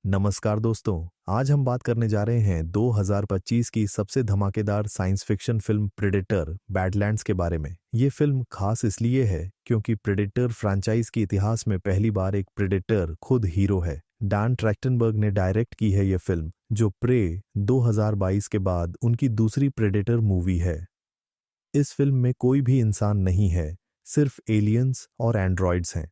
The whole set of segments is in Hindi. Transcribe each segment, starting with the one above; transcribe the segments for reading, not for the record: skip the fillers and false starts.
नमस्कार दोस्तों। आज हम बात करने जा रहे हैं 2025 की सबसे धमाकेदार science fiction film predator badlands के बारे में। ये फिल्म खास इसलिए है क्योंकि प्रेडेटर फ्रैंचाइज के इतिहास में पहली बार एक प्रेडेटर खुद हीरो है। डैन ट्रैक्टनबर्ग ने डायरेक्ट की है ये फिल्म, जो प्रे 2022 के बाद उनकी दूसरी प्रेडेटर मूवी है। इस फिल्म में कोई भी इंसान नहीं है, सिर्फ एलियंस और एंड्रॉइड्स हैं।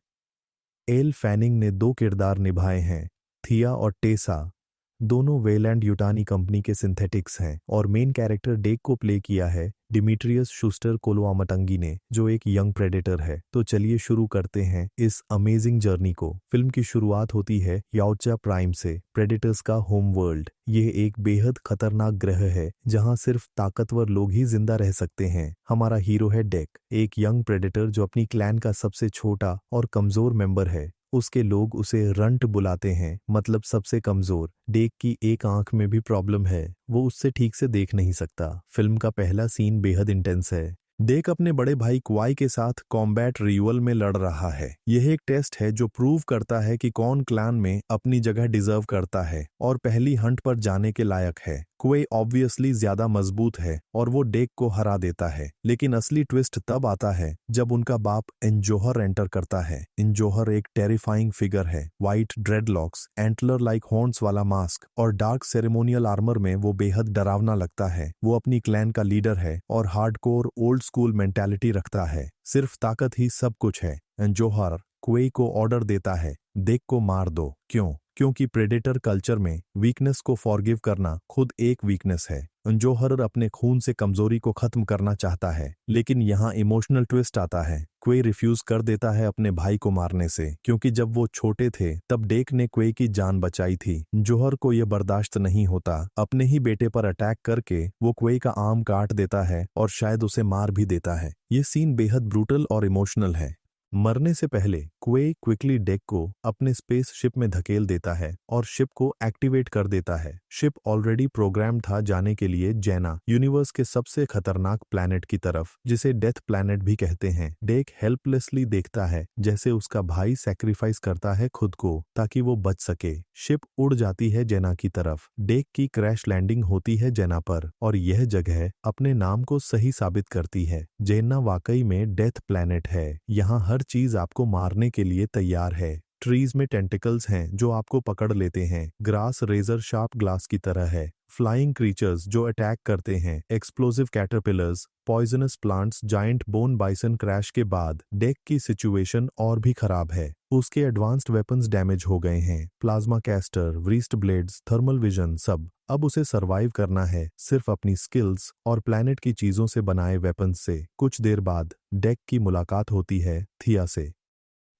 एल फैनिंग ने दो किरदार निभाए हैं, थिया और टेसा। दोनों वेलैंड यूटानी कंपनी के सिंथेटिक्स हैं और मेन कैरेक्टर डेक को प्ले किया है डिमिट्रियस शूस्टर कोलोआमटंगी ने, जो एक यंग प्रेडेटर है। तो चलिए शुरू करते हैं इस अमेजिंग जर्नी को। फिल्म की शुरुआत होती है याओचा प्राइम से, प्रेडेटर्स का होम वर्ल्ड। यह एक बेहद खतरनाक ग्रह है जहां सिर्फ ताकतवर लोग ही जिंदा रह सकते हैं। हमारा हीरो है डेक, एक यंग प्रेडेटर जो अपनी क्लैन का सबसे छोटा और कमजोर मेंबर है। उसके लोग उसे रंट बुलाते हैं, मतलब सबसे कमजोर। डेक की एक आंख में भी प्रॉब्लम है, वो उससे ठीक से देख नहीं सकता। फिल्म का पहला सीन बेहद इंटेंस है। डेक अपने बड़े भाई क्वाई के साथ कॉम्बैट रियुअल में लड़ रहा है। यह एक टेस्ट है जो प्रूव करता है कि कौन क्लैन में अपनी जगह डिजर्व करता है और पहली हंट पर जाने के लायक है। क्वे ऑब्वियसली ज्यादा मजबूत है और वो डेक को हरा देता है, लेकिन असली ट्विस्ट तब आता है जब उनका बाप इंजोहर एंटर करता है। इंजोहर एक टेरिफाइंग फिगर है, white dreadlocks, antler like horns वाला मास्क और डार्क सेरेमोनियल आर्मर में वो बेहद डरावना लगता है। वो अपनी क्लैन का लीडर है और हार्डकोर ओल्ड स्कूल मेंटालिटी रखता है, सिर्फ ताकत ही सब कुछ है। इंजोहर क्वे को ऑर्डर देता है, डेक को मार दो। क्यों? क्योंकि प्रेडेटर कल्चर में वीकनेस को फॉरगिव करना खुद एक वीकनेस है। इंजोहर अपने खून से कमजोरी को खत्म करना चाहता है, लेकिन यहाँ इमोशनल ट्विस्ट आता है। क्वे रिफ्यूज कर देता है अपने भाई को मारने से, क्योंकि जब वो छोटे थे तब डेक ने क्वे की जान बचाई थी। जोहर को यह बर्दाश्त नहीं होता। अपने ही बेटे पर अटैक करके वो क्वे का आर्म काट देता है और शायद उसे मार भी देता है। ये सीन बेहद ब्रूटल और इमोशनल है। मरने से पहले क्वे क्विकली डेक को अपने स्पेस शिप में धकेल देता है और शिप को एक्टिवेट कर देता है। शिप ऑलरेडी प्रोग्राम था जाने के लिए जैना, यूनिवर्स के सबसे खतरनाक प्लैनेट की तरफ, जिसे डेथ प्लैनेट भी कहते हैं। डेक हेल्पलेसली देखता है जैसे उसका भाई सैक्रिफाइस करता है खुद को ताकि वो बच सके। शिप उड़ जाती है जैना की तरफ। डेक की क्रैश लैंडिंग होती है जैना पर और यह जगह अपने नाम को सही साबित करती है। जैना वाकई में डेथ प्लैनेट है। यहाँ हर चीज आपको मारने के लिए तैयार है। ट्रीज में टेंटिकल्स हैं जो आपको पकड़ लेते हैं। ग्रास रेजर शार्प ग्लास की तरह है। फ्लाइंग क्रीचर्स जो अटैक करते हैं, explosive caterpillars, poisonous plants. Giant bone bison crash के बाद डेक की सिचुएशन और भी खराब है। उसके एडवांस्ड वेपन्स डैमेज हो गए हैं, plasma caster, wrist blades, thermal vision, सब। अब उसे सरवाइव करना है सिर्फ अपनी स्किल्स और प्लैनेट की चीजों से बनाए वेपन्स से। कुछ देर बाद डेक की मुलाकात होती है थिया से।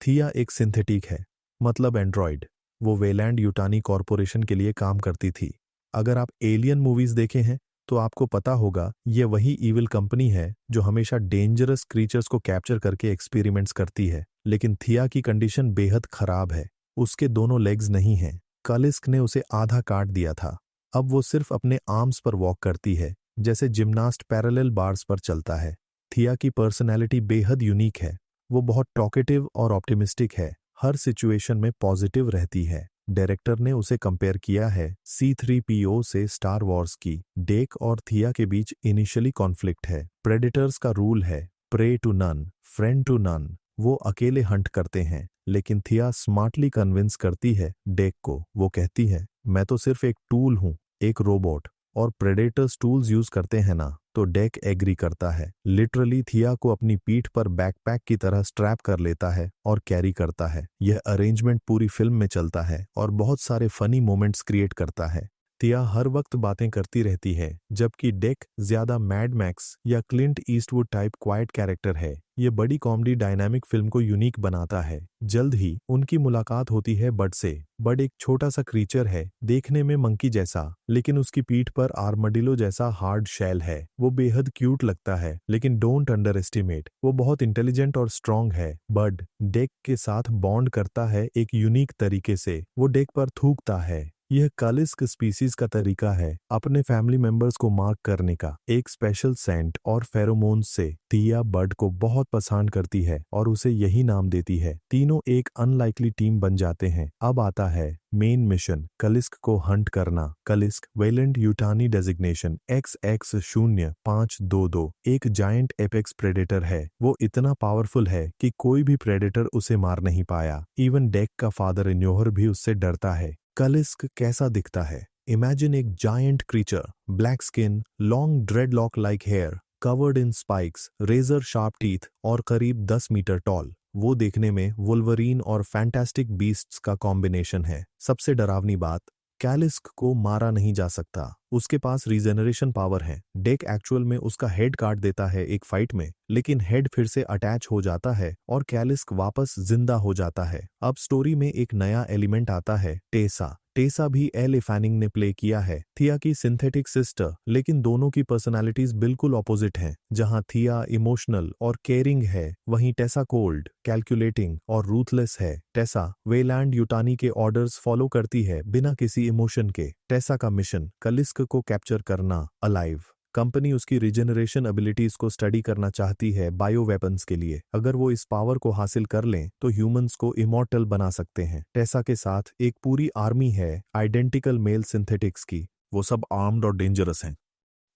थिया एक सिंथेटिक है, मतलब एंड्रॉइड। वो वेलैंड यूटानी कॉरपोरेशन के लिए काम करती थी। अगर आप एलियन मूवीज देखे हैं तो आपको पता होगा ये वही इविल कंपनी है जो हमेशा डेंजरस क्रीचर्स को कैप्चर करके एक्सपेरिमेंट्स करती है। लेकिन थिया की कंडीशन बेहद खराब है। उसके दोनों लेग्स नहीं हैं। कालिस्क ने उसे आधा काट दिया था। अब वो सिर्फ अपने आर्म्स पर वॉक करती है, जैसे जिम्नास्ट पैरेलल बार्स पर चलता है। थिया की पर्सनैलिटी बेहद यूनिक है। वो बहुत टॉकेटिव और ऑप्टिमिस्टिक है, हर सिचुएशन में पॉजिटिव रहती है। डायरेक्टर ने उसे कंपेयर किया है C-3PO से स्टार वॉर्स की। डेक और थिया के बीच इनिशियली कॉन्फ्लिक्ट है। प्रेडेटर्स का रूल है prey to none, friend to none. वो अकेले हंट करते हैं, लेकिन थिया स्मार्टली कन्विंस करती है डेक को। वो कहती है, मैं तो सिर्फ एक टूल हूँ, एक रोबोट, और प्रेडेटर्स टूल्स यूज करते हैं ना। तो डेक एग्री करता है। लिटरली थिया को अपनी पीठ पर बैकपैक की तरह स्ट्रैप कर लेता है और कैरी करता है। यह अरेंजमेंट पूरी फिल्म में चलता है और बहुत सारे फनी मोमेंट्स क्रिएट करता है। थिया हर वक्त बातें करती रहती है, जबकि डेक ज्यादा मैड मैक्स या Clint Eastwood type quite character है। ये बड़ी कॉमेडी डायनामिक फिल्म को यूनिक बनाता है। जल्द ही उनकी मुलाकात होती है बड से। बड एक छोटा सा क्रीचर है, देखने में मंकी जैसा, लेकिन उसकी पीठ पर आर्मडिलो जैसा हार्ड शेल है। वो बेहद क्यूट लगता है, लेकिन डोंट अंडर एस्टिमेट, वो बहुत इंटेलिजेंट और स्ट्रांग है। बड डेक के साथ बॉन्ड करता है एक यूनिक तरीके से। वो डेक पर थूकता है, यह कालिस्क स्पीसीज का तरीका है अपने फैमिली मेंबर्स को मार्क करने का। एक स्पेशल सेंट और फेरोमोन्स से थिया बर्ड को बहुत पसंद करती है और उसे यही नाम देती है। तीनों एक अनलाइकली टीम बन जाते हैं। अब आता है मेन मिशन, कलिस्क को हंट करना। कलिस्क वेलेंट यूटानी डेजिग्नेशन XX0522 एक जायंट एपेक्स प्रेडेटर है। वो इतना पावरफुल है कि कोई भी प्रेडेटर उसे मार नहीं पाया। इवन डेक का फादर इन्योहर भी उससे डरता है। कलिस्क कैसा दिखता है? इमेजिन एक giant creature, black skin, long dreadlock like hair, covered in spikes, razor sharp teeth और करीब 10 मीटर टॉल। वो देखने में वुल्वरीन और फैंटास्टिक बीस्ट्स का कॉम्बिनेशन है। सबसे डरावनी बात, कैलिस्क को मारा नहीं जा सकता। उसके पास रीजेनरेशन पावर है। डेक एक्चुअल में उसका हेड काट देता है एक फाइट में, लेकिन हेड फिर से अटैच हो जाता है और कैलिस्क वापस जिंदा हो जाता है। अब स्टोरी में एक नया एलिमेंट आता है, टेसा। टेसा भी एले फैनिंग ने प्ले किया है, थिया की सिंथेटिक सिस्टर, लेकिन दोनों की पर्सनालिटीज बिल्कुल ऑपोजिट हैं। जहां थिया इमोशनल और केयरिंग है, वहीं टेसा कोल्ड, कैलकुलेटिंग और रूथलेस है। टेसा वेलैंड यूटानी के ऑर्डर्स फॉलो करती है बिना किसी इमोशन के। टेसा का मिशन कलिस्क को कैप्चर करना, अलाइव। कंपनी उसकी रिजेनरेशन एबिलिटीज को स्टडी करना चाहती है बायो वेपन्स के लिए। अगर वो इस पावर को हासिल कर लें तो ह्यूमंस को इमॉर्टल बना सकते हैं। टेसा के साथ एक पूरी आर्मी है आइडेंटिकल मेल सिंथेटिक्स की। वो सब आर्म्ड और डेंजरस हैं।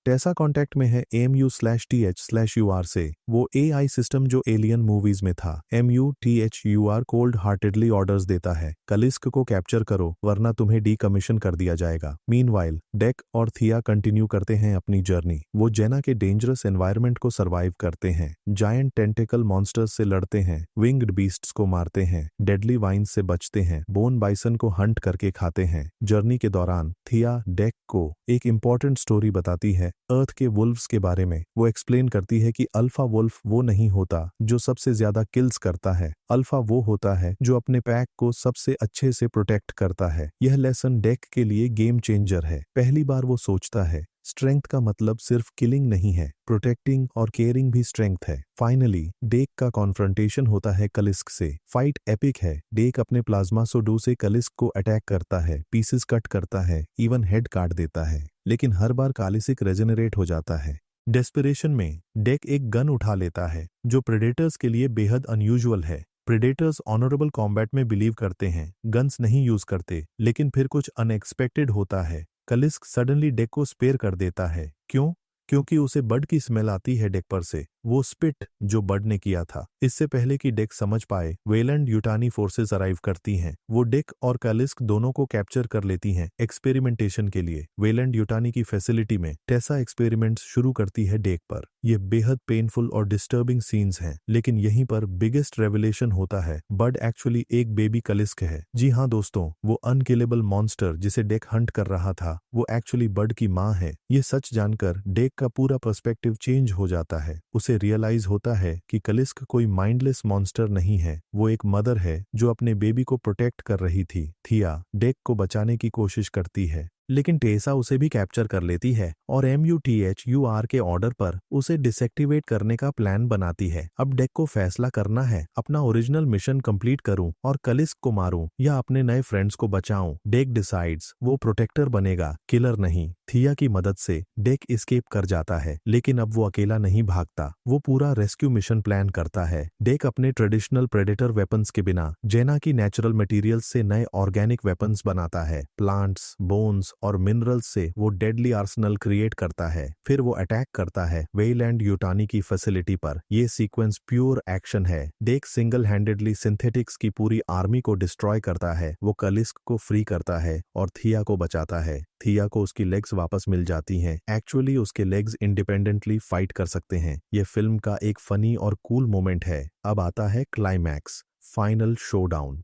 टेसा कांटेक्ट में है MU/TH/UR से, वो AI सिस्टम जो एलियन मूवीज में था। MU/TH/UR कोल्ड हार्टेडली ऑर्डर्स देता है, कलिस्क को कैप्चर करो वरना तुम्हें डीकमीशन कर दिया जाएगा। मीनवाइल डेक और थिया कंटिन्यू करते हैं अपनी जर्नी। वो जेना के डेंजरस एनवायरनमेंट को सर्वाइव करते हैं, जायंट टेंटिकल मॉन्स्टर्स से लड़ते हैं, विंग्ड बीस्ट्स को मारते हैं, डेडली वाइन्स से बचते हैं, बोन बाइसन को हंट करके खाते हैं। जर्नी के दौरान थिया डेक को एक इंपॉर्टेंट स्टोरी बताती है अर्थ के वुल्व्स के बारे में। वो एक्सप्लेन करती है कि अल्फा वुल्फ वो नहीं होता जो सबसे ज्यादा किल्स करता है। अल्फा वो होता है जो अपने पैक को सबसे अच्छे से प्रोटेक्ट करता है। यह लेसन डेक के लिए गेम चेंजर है। पहली बार वो सोचता है स्ट्रेंथ का मतलब सिर्फ किलिंग नहीं है, प्रोटेक्टिंग और केयरिंग भी स्ट्रेंथ है। फाइनली डेक का कॉन्फ्रंटेशन होता है कलिस्क से। फाइट एपिक है। डेक अपने प्लाज्मा सोडो से कलिस्क को अटैक करता है, पीसेस कट करता है, इवन हेड काट देता है, लेकिन हर बार कालिस्क रेजेनरेट हो जाता है। डेस्परेशन में डेक एक गन उठा लेता है जो प्रेडेटर्स के लिए बेहद अनयूजुअल है। प्रेडेटर्स ऑनरेबल कॉम्बैट में बिलीव करते हैं, गन्स नहीं यूज करते, लेकिन फिर कुछ अनएक्सपेक्टेड होता है। कलिस्क सडनली डेक को स्पेयर कर देता है। क्यों? क्योंकि उसे बड की स्मेल आती है डेक पर से, वो स्पिट जो बड ने किया था। इससे पहले कि डेक समझ पाए, वेलैंड यूटानी फोर्सेस अराइव करती हैं। वो डेक और कलिस्क दोनों को कैप्चर कर लेती हैं एक्सपेरिमेंटेशन के लिए। वेलैंड यूटानी की फैसिलिटी में टेसा एक्सपेरिमेंट्स शुरू करती है डेक पर। ये बेहद पेनफुल और डिस्टर्बिंग सीन्स हैं, लेकिन यहीं पर बिगेस्ट रेवलेशन होता है, बड एक्चुअली एक बेबी कलिस्क है। जी हाँ दोस्तों, वो अनकिलेबल मॉन्स्टर जिसे डेक हंट कर रहा था, वो एक्चुअली बड की माँ है। ये सच जानकर डेक का पूरा पर्सपेक्टिव चेंज हो जाता है। उसे रियलाइज होता है कि कलिस्क कोई माइंडलेस मॉन्स्टर नहीं है, वो एक मदर है जो अपने बेबी को प्रोटेक्ट कर रही थी। थिया डेक को बचाने की कोशिश करती है, लेकिन टेसा उसे भी कैप्चर कर लेती है और MU/TH/UR के ऑर्डर पर उसे डिसेक्टिवेट करने का प्लान बनाती है। अब डेक को फैसला करना है, अपना ओरिजिनल मिशन कंप्लीट करूं और कलिस्क को मारूं या अपने नए फ्रेंड्स को बचाऊं। डेक डिसाइड्स वो प्रोटेक्टर बनेगा, किलर नहीं। थिया की मदद से डेक एस्केप कर जाता है, लेकिन अब वो अकेला नहीं भागता। वो पूरा रेस्क्यू मिशन प्लान करता है। डेक अपने ट्रेडिशनल प्रेडेटर वेपन्स के बिना जेना की नेचुरल मटेरियल्स से नए ऑर्गेनिक वेपन्स बनाता है। प्लांट्स, बोन्स और मिनरल्स से वो डेडली आर्सेनल क्रिएट करता है। फिर वो अटैक करता है वेलैंड यूटानी की फैसिलिटी पर। ये सीक्वेंस प्योर एक्शन है। डेक सिंगल हैंडेडली सिंथेटिक्स की पूरी आर्मी को डिस्ट्रॉय करता है। वो कलिस्क को फ्री करता है और थिया को बचाता है। थिया को उसकी लेग्स वापस मिल जाती हैं। एक्चुअली उसके लेग्स इंडिपेंडेंटली फाइट कर सकते हैं। ये फिल्म का एक फनी और कूल मोमेंट है। अब आता है climax, final showdown.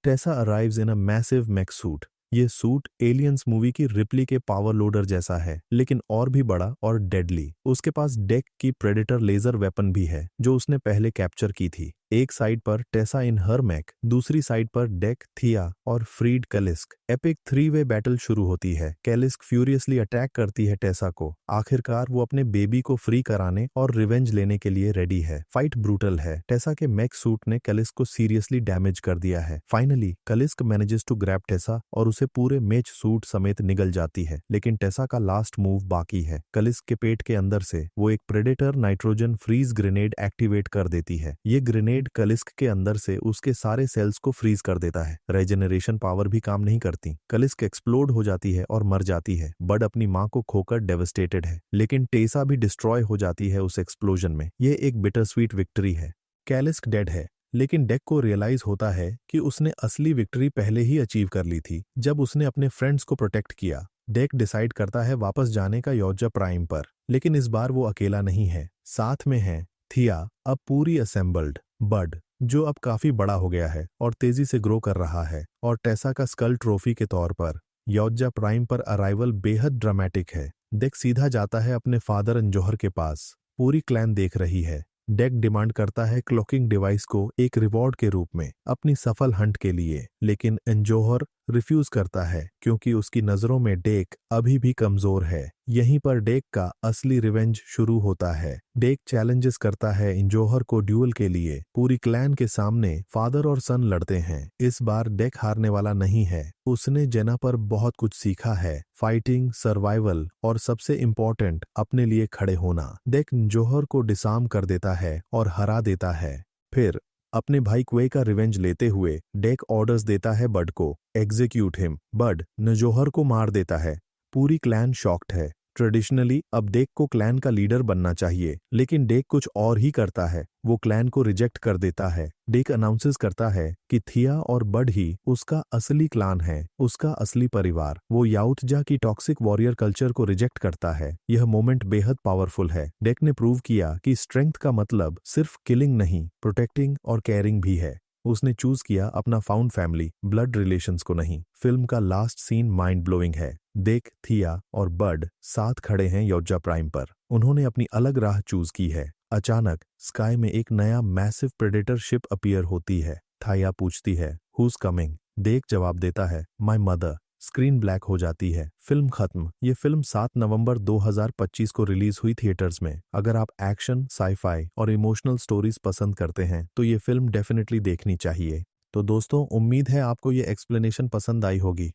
Tesa arrives in a massive make suit. ये सूट एलियंस मूवी की रिप्ली के पावर लोडर जैसा है, लेकिन और भी बड़ा और डेडली। उसके पास डेक की प्रेडेटर लेजर वेपन भी है जो उसने पहले कैप्चर की थी। एक साइड पर टेसा इन हर मैक, दूसरी साइड पर डेक, थिया और फ्रीड कलिस्क। एपिक 3-वे बैटल शुरू होती है। कैलिस्क फ्यूरियसली अटैक करती है टेसा को। आखिरकार वो अपने बेबी को फ्री कराने और रिवेंज लेने के लिए रेडी है। फाइट ब्रूटल है। टेसा के मैक सूट ने कलिस्क को सीरियसली डैमेज कर दिया है। Finally Kalisk manages to grab Tessa और उसे पूरे मेच सूट समेत निगल जाती है, लेकिन टेसा का लास्ट मूव बाकी है। कलिस्क के पेट के अंदर से वो एक predator nitrogen freeze grenade activate कर देती है। ये ग्रेनेड कलिस्क के अंदर से उसके सारे सेल्स को फ्रीज कर देता है। रेजेनरेशन पावर भी काम नहीं करती। कलिस्क एक्सप्लोड हो जाती है और मर जाती है। बड अपनी मां को खोकर डेवस्टेटेड है, लेकिन टेसा भी डिस्ट्रॉय हो जाती है उस एक्सप्लोजन में। ये एक बिटर स्वीट विक्ट्री है। कैलिस्क डेड है, लेकिन डेक को रियलाइज होता है कि उसने असली विक्ट्री पहले ही अचीव कर ली थी, जब उसने अपने फ्रेंड्स को प्रोटेक्ट किया। डेक डिसाइड करता है वापस जाने का योज्या प्राइम पर, लेकिन इस बार वो अकेला नहीं है। साथ में है थिया, अब पूरी असेंबल्ड, बड जो अब काफी बड़ा हो गया है और तेजी से ग्रो कर रहा है, और टेसा का स्कल ट्रॉफी के तौर पर। योज्या प्राइम पर अराइवल बेहद ड्रामेटिक है। डेक सीधा जाता है अपने फादर अंजोहर के पास। पूरी क्लैन देख रही है। डेक डिमांड करता है क्लॉकिंग डिवाइस को एक रिवॉर्ड के रूप में अपनी सफल हंट के लिए, लेकिन अंजोहर रिफ्यूज करता है क्योंकि उसकी नजरों में डेक अभी भी कमजोर है। यहीं पर डेक का असली रिवेंज शुरू होता है। डेक चैलेंजेस करता है अंजोहर को ड्यूल के लिए। पूरी क्लैन के सामने फादर और सन लड़ते हैं। इस बार डेक हारने वाला नहीं है। उसने जेना पर बहुत कुछ सीखा है, फाइटिंग, सर्वाइवल और सबसे इम्पोर्टेंट अपने लिए खड़े होना। डेक अंजोहर को डिसार्म कर देता है और हरा देता है। फिर अपने भाई क्वे का रिवेंज लेते हुए डेक ऑर्डर्स देता है बड को, एग्जीक्यूट हिम। बड नजोहर को मार देता है। पूरी क्लैन शॉक्ड है। ट्रेडिशनली अब डेक को क्लैन का लीडर बनना चाहिए, लेकिन डेक कुछ और ही करता है। वो क्लैन को रिजेक्ट कर देता है। डेक अनाउंसेस करता है कि थिया और बड ही उसका असली क्लान है, उसका असली परिवार। वो याउथजा की टॉक्सिक वॉरियर कल्चर को रिजेक्ट करता है। यह मोमेंट बेहद पावरफुल है। डेक ने प्रूव किया कि स्ट्रेंथ का मतलब सिर्फ किलिंग नहीं, प्रोटेक्टिंग और केयरिंग भी है। उसने चूज किया अपना फाउंड फैमिली, ब्लड रिलेशंस को नहीं। फिल्म का लास्ट सीन माइंड ब्लोइंग है। डेक, थिया और बड साथ खड़े हैं योज्या प्राइम पर। उन्होंने अपनी अलग राह चूज की है। अचानक स्काई में एक नया मैसिव प्रेडेटर शिप अपीयर होती है। थाया पूछती है, हुज कमिंग? डेक जवाब देता है, माय मदर। स्क्रीन ब्लैक हो जाती है। फिल्म खत्म। ये फिल्म 7 नवंबर 2025 को रिलीज हुई थिएटर्स में। अगर आप एक्शन, साई-फाई और इमोशनल स्टोरीज पसंद करते हैं तो ये फिल्म डेफिनेटली देखनी चाहिए। तो दोस्तों, उम्मीद है आपको ये एक्सप्लेनेशन पसंद आई होगी।